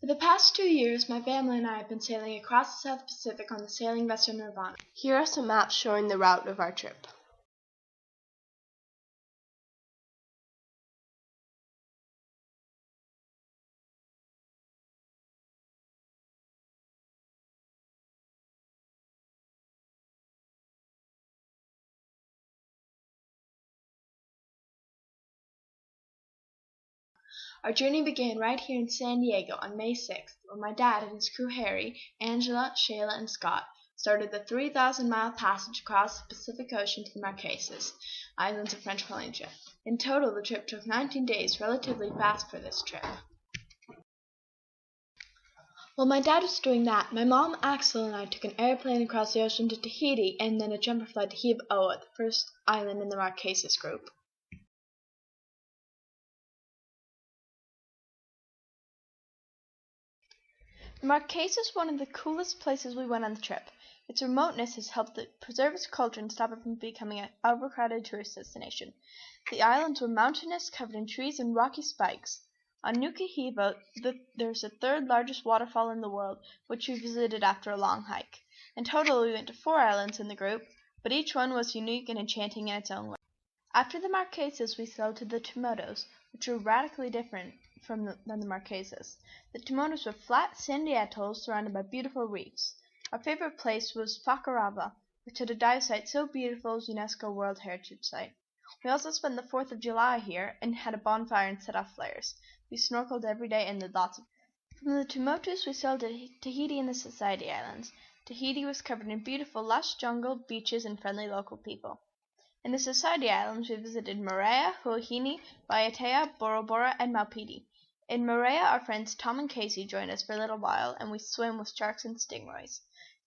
For the past 2 years, my family and I have been sailing across the South Pacific on the sailing vessel Nirvana. Here are some maps showing the route of our trip. Our journey began right here in San Diego on May 6th, when my dad and his crew Harry, Angela, Shayla, and Scott started the 3,000-mile passage across the Pacific Ocean to the Marquesas, islands of French Polynesia. In total, the trip took 19 days, relatively fast for this trip. While my dad was doing that, my mom, Axel, and I took an airplane across the ocean to Tahiti and then a jumper flight to Hiva-Oa, the first island in the Marquesas group. The Marquesas is one of the coolest places we went on the trip. Its remoteness has helped preserve its culture and stop it from becoming an overcrowded tourist destination. The islands were mountainous, covered in trees and rocky spikes. On Nuku Hiva, there's the third largest waterfall in the world, which we visited after a long hike. In total, we went to 4 islands in the group, but each one was unique and enchanting in its own way. After the Marquesas, we sailed to the Tuamotus, which were radically different than the Marquesas. The Tuamotus were flat, sandy atolls surrounded by beautiful reefs. Our favorite place was Fakarava, which had a dive site so beautiful as UNESCO World Heritage Site. We also spent the 4th of July here and had a bonfire and set off flares. We snorkeled every day and did lots of. From the Tuamotus, we sailed to Tahiti and the Society Islands. Tahiti was covered in beautiful, lush jungle, beaches, and friendly local people. In the Society Islands, we visited Moorea, Huahine, Waiatea, Bora Bora, and Maupiti. In Moorea, our friends Tom and Casey joined us for a little while, and we swam with sharks and stingrays.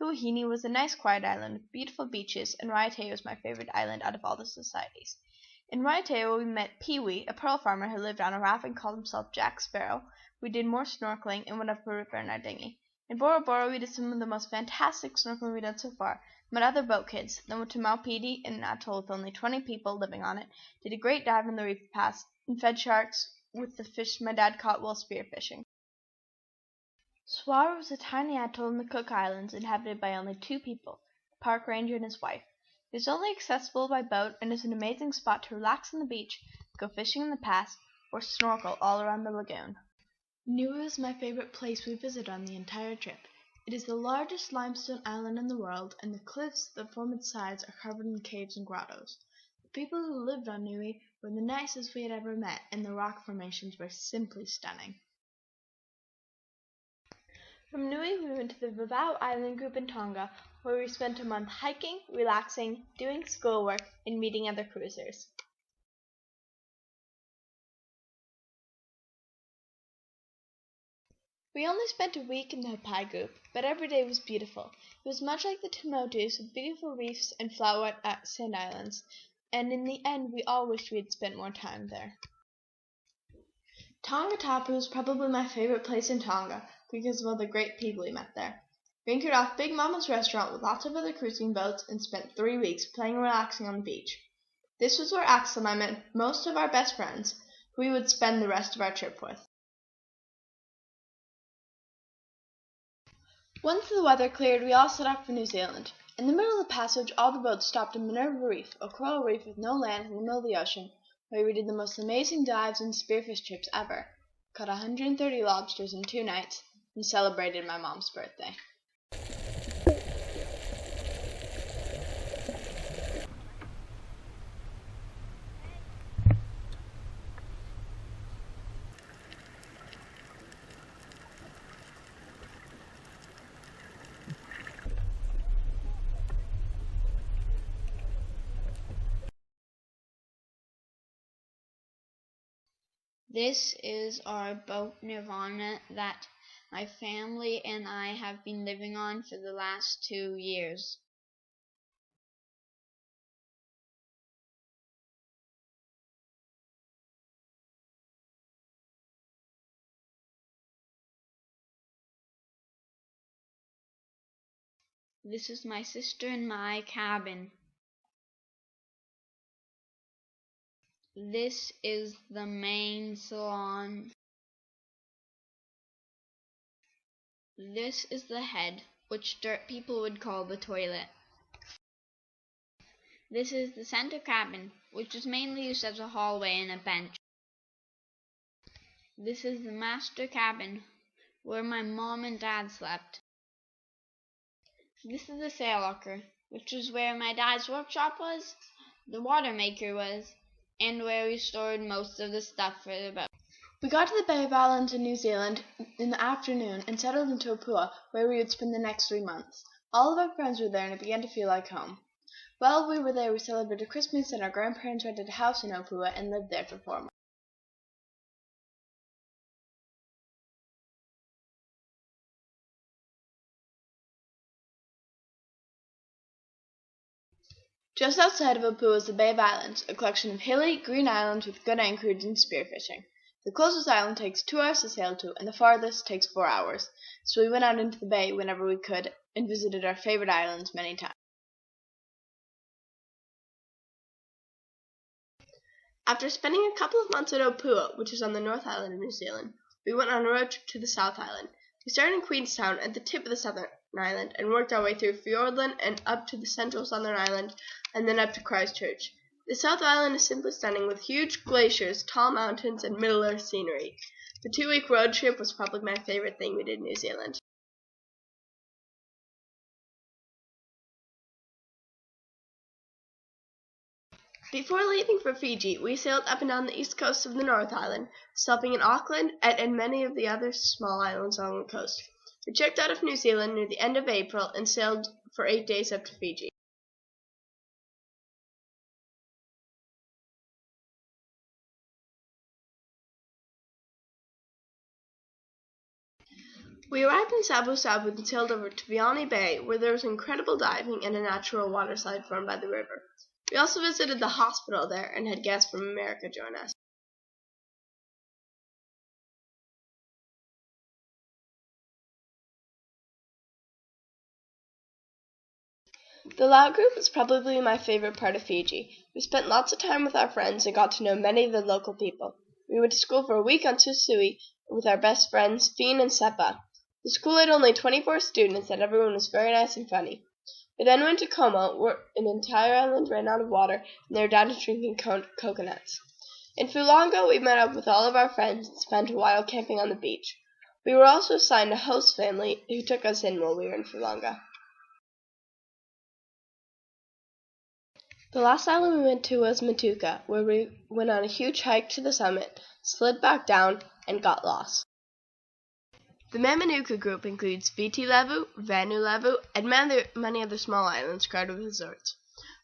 Huahine was a nice quiet island with beautiful beaches, and Waiatea was my favorite island out of all the societies. In Waiatea, we met Pee-wee, a pearl farmer who lived on a raft and called himself Jack Sparrow. We did more snorkeling and went up a river in our dinghy. In Bora Bora, we did some of the most fantastic snorkeling we've done so far. Met other boat kids, then went to Maupiti, an atoll with only 20 people living on it, did a great dive in the reef pass, and fed sharks with the fish my dad caught while spearfishing. Swara was a tiny atoll in the Cook Islands inhabited by only 2 people, a park ranger and his wife. It is only accessible by boat and is an amazing spot to relax on the beach, go fishing in the pass, or snorkel all around the lagoon. Niue is my favorite place we visited on the entire trip. It is the largest limestone island in the world, and the cliffs that form its sides are covered in caves and grottos. The people who lived on Niue were the nicest we had ever met, and the rock formations were simply stunning. From Niue, we went to the Vavau Island group in Tonga, where we spent a month hiking, relaxing, doing schoolwork, and meeting other cruisers. We only spent a week in the Hapai group, but every day was beautiful. It was much like the Tuamotus, with beautiful reefs and flower sand islands, and in the end we all wished we had spent more time there. Tonga Tapu is probably my favorite place in Tonga because of all the great people we met there. We anchored off Big Mama's restaurant with lots of other cruising boats and spent 3 weeks playing and relaxing on the beach. This was where Axel and I met most of our best friends, who we would spend the rest of our trip with. Once the weather cleared, we all set off for New Zealand. In the middle of the passage, all the boats stopped in Minerva Reef, a coral reef with no land in the middle of the ocean, where we did the most amazing dives and spearfish trips ever, caught 130 lobsters in 2 nights, and celebrated my mom's birthday. This is our boat Nirvana that my family and I have been living on for the last 2 years. This is my sister and my cabin. This is the main salon. This is the head, which dirt people would call the toilet. This is the center cabin, which is mainly used as a hallway and a bench. This is the master cabin, where my mom and dad slept. This is the sail locker, which is where my dad's workshop was, the water maker was, and where we stored most of the stuff for the boat. We got to the Bay of Islands in New Zealand in the afternoon and settled into Opua, where we would spend the next 3 months. All of our friends were there and it began to feel like home. While we were there, we celebrated Christmas and our grandparents rented a house in Opua and lived there for 4 months. Just outside of Opua is the Bay of Islands, a collection of hilly, green islands with good anchorage and spearfishing. The closest island takes 2 hours to sail to, and the farthest takes 4 hours, so we went out into the bay whenever we could and visited our favorite islands many times. After spending a couple of months at Opua, which is on the North Island of New Zealand, we went on a road trip to the South Island. We started in Queenstown at the tip of the Southern Island and worked our way through Fiordland and up to the central Southern Island and then up to Christchurch. The South Island is simply stunning with huge glaciers, tall mountains, and Middle-earth scenery. The 2-week road trip was probably my favorite thing we did in New Zealand. Before leaving for Fiji, we sailed up and down the east coast of the North Island, stopping in Auckland and many of the other small islands along the coast. We checked out of New Zealand near the end of April and sailed for 8 days up to Fiji. We arrived in Sabu Sabu and sailed over to Vianney Bay, where there was incredible diving and a natural waterslide formed by the river. We also visited the hospital there and had guests from America join us. The Lao group was probably my favorite part of Fiji. We spent lots of time with our friends and got to know many of the local people. We went to school for a week on Susui with our best friends, Fien and Seppa. The school had only 24 students and everyone was very nice and funny. We then went to Como, where an entire island ran out of water and they were down to drinking coconuts. In Fulongo, we met up with all of our friends and spent a while camping on the beach. We were also assigned a host family who took us in while we were in Fulongo. The last island we went to was Matuka, where we went on a huge hike to the summit, slid back down, and got lost. The Mamanuca group includes Viti Levu, Vanuatu, and many other small islands crowded with resorts.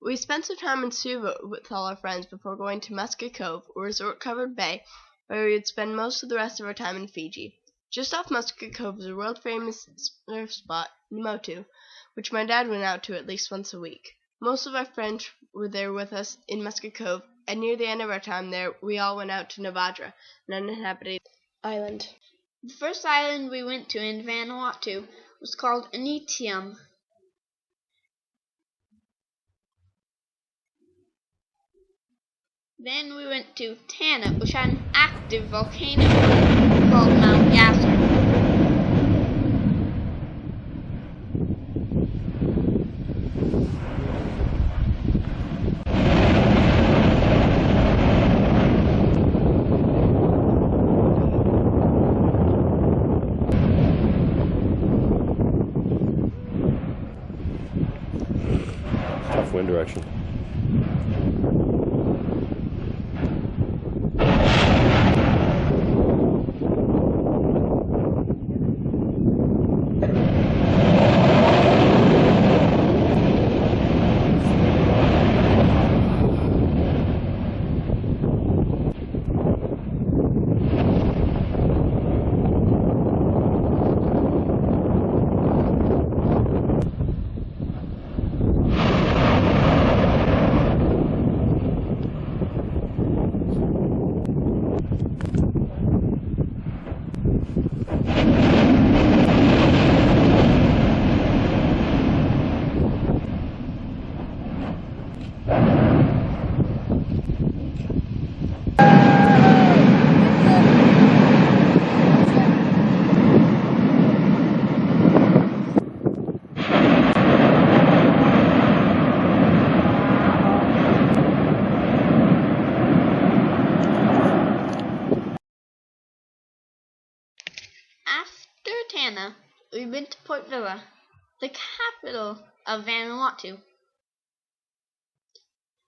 We spent some time in Suva with all our friends before going to Muscat Cove, a resort-covered bay, where we would spend most of the rest of our time in Fiji. Just off Muscat Cove is a world-famous surf spot, Motu, which my dad went out to at least once a week. Most of our friends were there with us in Muscat Cove, and near the end of our time there, we all went out to Navadra, an uninhabited island. The first island we went to in Vanuatu was called Anitium. Then we went to Tanna, which had an active volcano called Mount Yasser. Tough wind direction. Nirvana, we went to Port Vila, the capital of Vanuatu.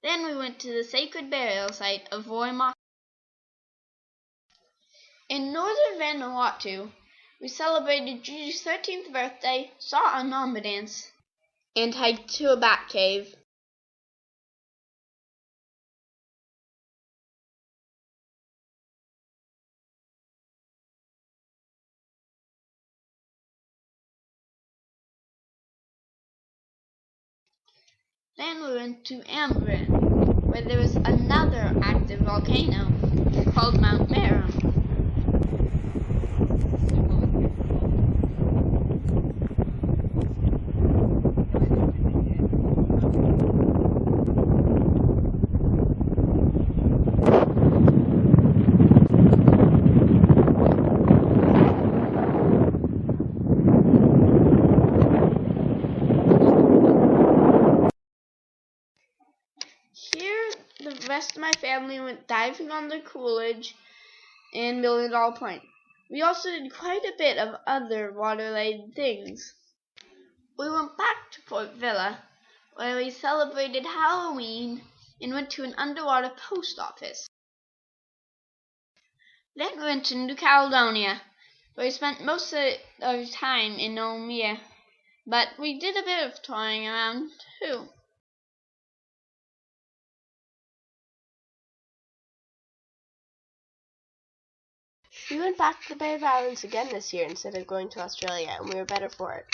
Then we went to the sacred burial site of Voimata. In northern Vanuatu, we celebrated Juju's 13th birthday, saw a mamba dance, and hiked to a bat cave. Then we went to Amberin, where there was another active volcano called Mount Meru. Here, the rest of my family went diving on the Coolidge and Million Dollar Point. We also did quite a bit of other water-related things. We went back to Port Vila, where we celebrated Halloween and went to an underwater post office. Then we went to New Caledonia, where we spent most of our time in Noumea, but we did a bit of touring around too. We went back to the Bay of Islands again this year instead of going to Australia, and we were better for it.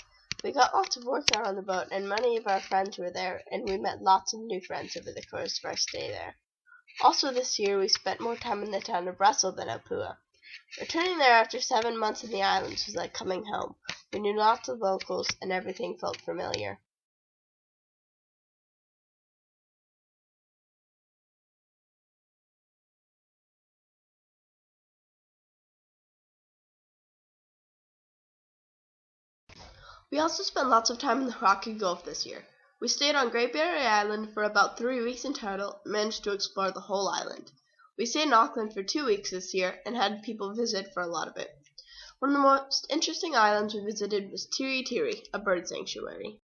We got lots of work done on the boat, and many of our friends were there, and we met lots of new friends over the course of our stay there. Also this year, we spent more time in the town of Brussels than Apua. Returning there after 7 months in the islands was like coming home. We knew lots of locals, and everything felt familiar. We also spent lots of time in the Rocky Gulf this year. We stayed on Great Barrier Island for about 3 weeks in total and managed to explore the whole island. We stayed in Auckland for 2 weeks this year and had people visit for a lot of it. One of the most interesting islands we visited was Tiri Tiri, a bird sanctuary.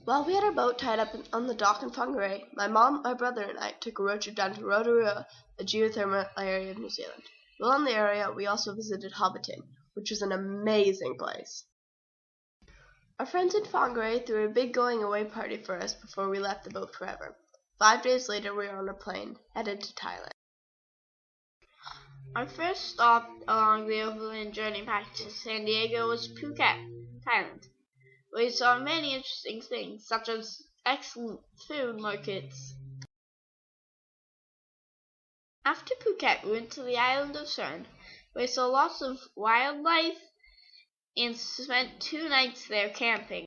While we had our boat tied up on the dock in Whangarei, my mom, my brother, and I took a road trip down to Rotorua, a geothermal area of New Zealand. While in the area, we also visited Hobbiton, which was an amazing place. Our friends in Whangarei threw a big going-away party for us before we left the boat forever. 5 days later, we were on a plane, headed to Thailand. Our first stop along the overland journey back to San Diego was Phuket, Thailand, where we saw many interesting things, such as excellent food markets. After Phuket, we went to the island of Cerne, where we saw lots of wildlife and spent 2 nights there camping.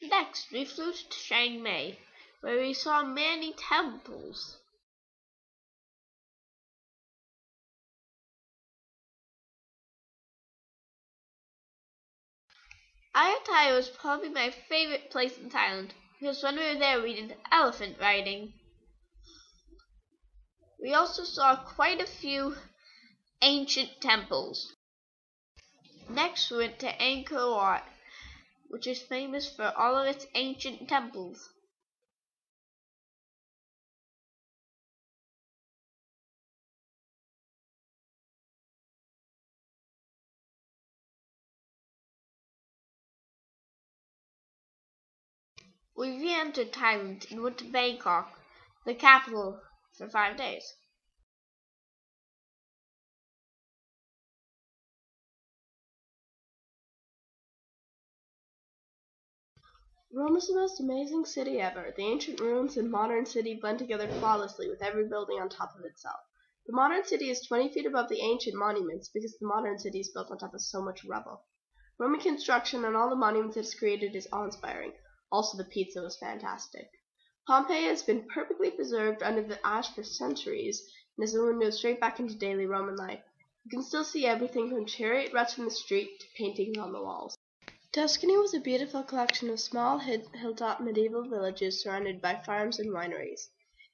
Next, we flew to Chiang Mai, where we saw many temples. Ayatai was probably my favorite place in Thailand, because when we were there we did elephant riding. We also saw quite a few ancient temples. Next we went to Angkor Wat, which is famous for all of its ancient temples. We re-entered Thailand and went to Bangkok, the capital, for 5 days. Rome is the most amazing city ever. The ancient ruins and modern city blend together flawlessly with every building on top of itself. The modern city is 20 feet above the ancient monuments because the modern city is built on top of so much rubble. Roman construction and all the monuments it has created is awe-inspiring. Also, the pizza was fantastic. Pompeii has been perfectly preserved under the ash for centuries and is a window straight back into daily Roman life. You can still see everything from chariot ruts from the street to paintings on the walls. Tuscany was a beautiful collection of small hilltop medieval villages surrounded by farms and wineries.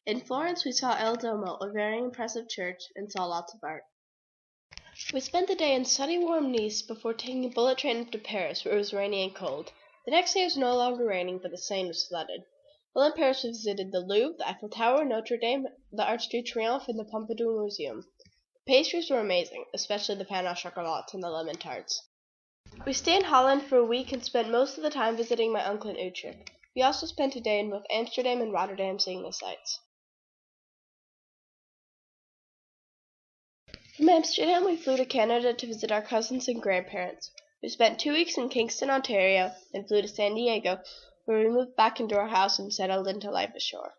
In Florence, we saw El Duomo, a very impressive church, and saw lots of art. We spent the day in sunny, warm Nice before taking a bullet train up to Paris, where it was rainy and cold. The next day it was no longer raining, but the Seine was flooded. While in Paris, we visited the Louvre, the Eiffel Tower, Notre Dame, the Arc de Triomphe, and the Pompidou Museum. The pastries were amazing, especially the pain au chocolat and the lemon tarts. We stayed in Holland for a week and spent most of the time visiting my uncle in Utrecht. We also spent a day in both Amsterdam and Rotterdam seeing the sights. From Amsterdam, we flew to Canada to visit our cousins and grandparents. We spent 2 weeks in Kingston, Ontario, then flew to San Diego, where we moved back into our house and settled into life ashore.